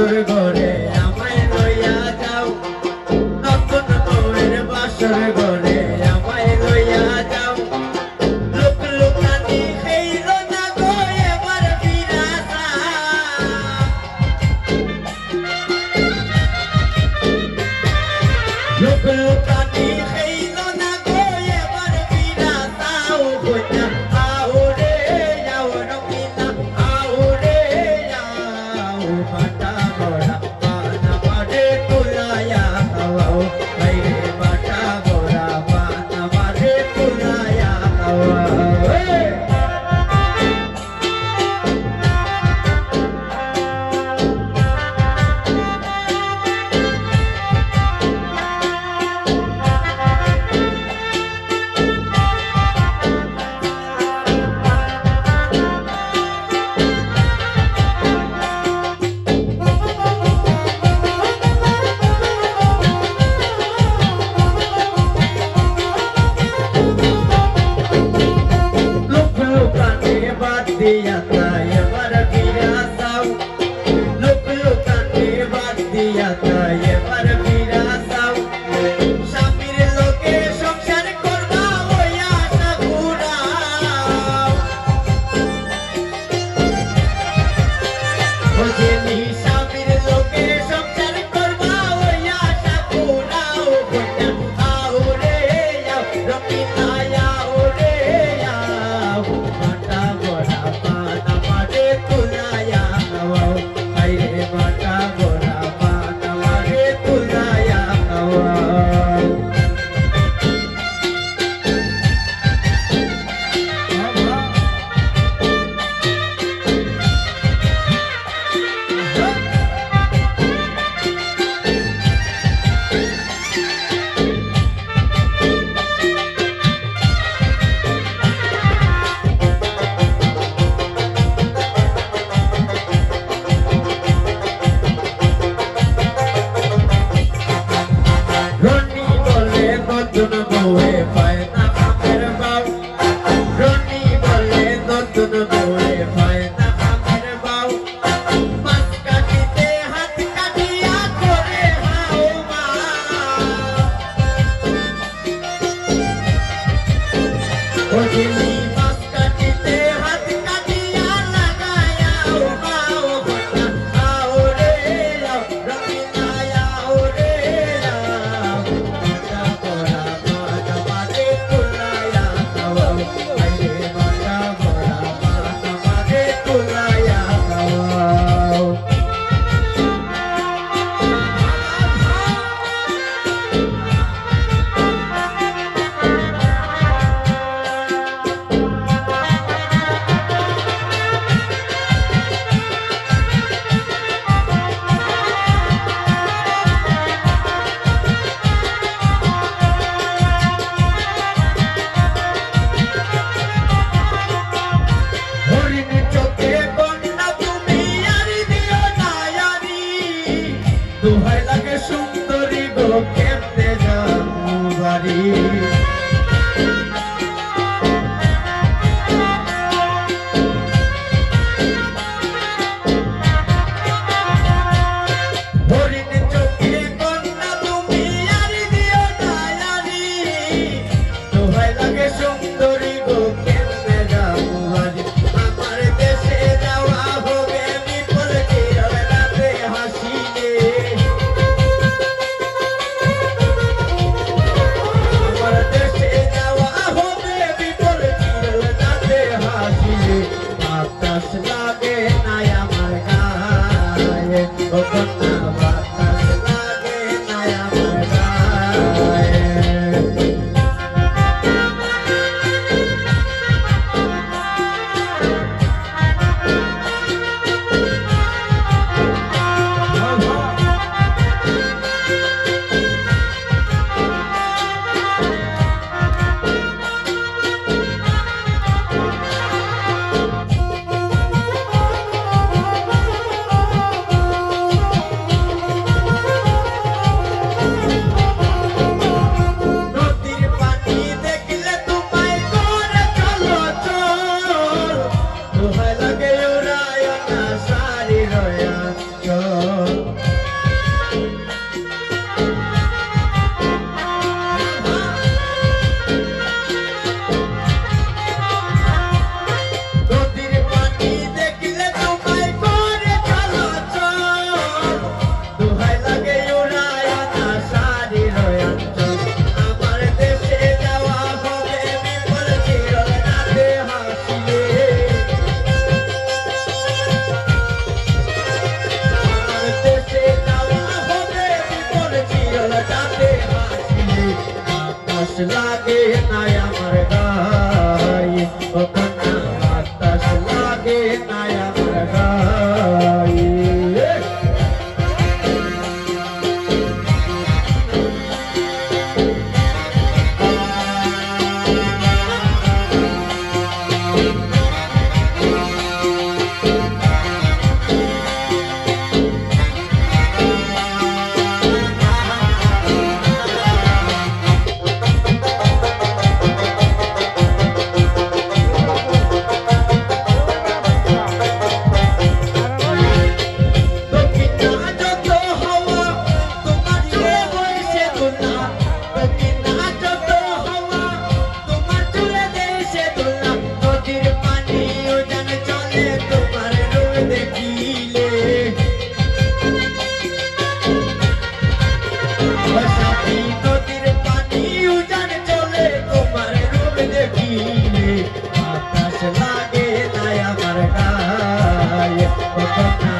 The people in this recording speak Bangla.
বাসর ঘরে আমায় লইয়া যাও, নতুন বউয়ের বাসর ঘরে আমায় লইয়া যাও। লোক লোকানি খেইল না গো এবার ফিরা যাও, লোক লোকানি খেইল না গো এবার ফিরা যাও। কইনা আউরে যাও রকিনা আউরে যাও, বাটা বড়া পান আমারে তুলায়া খাওয়াও, বাইরে বাটা বড়া পান আমারে তুলায়া খাওয়াও। লোক লোকানি বাদ দিয়া তাই এবার ফিরা যাও, লোক লোকানি বাদ দিয়া তাই এবার ফিরা যাও। স্বামীর লোকে সংসার করবা ওই আশা ঘুরাও, বুঝিনি স্বামীর লোকে সংসার করবা ওই আশা ঘুরাও। কইনা আউরে যাও রকিনা আউরে যাও, বাটা বড়া পান কথা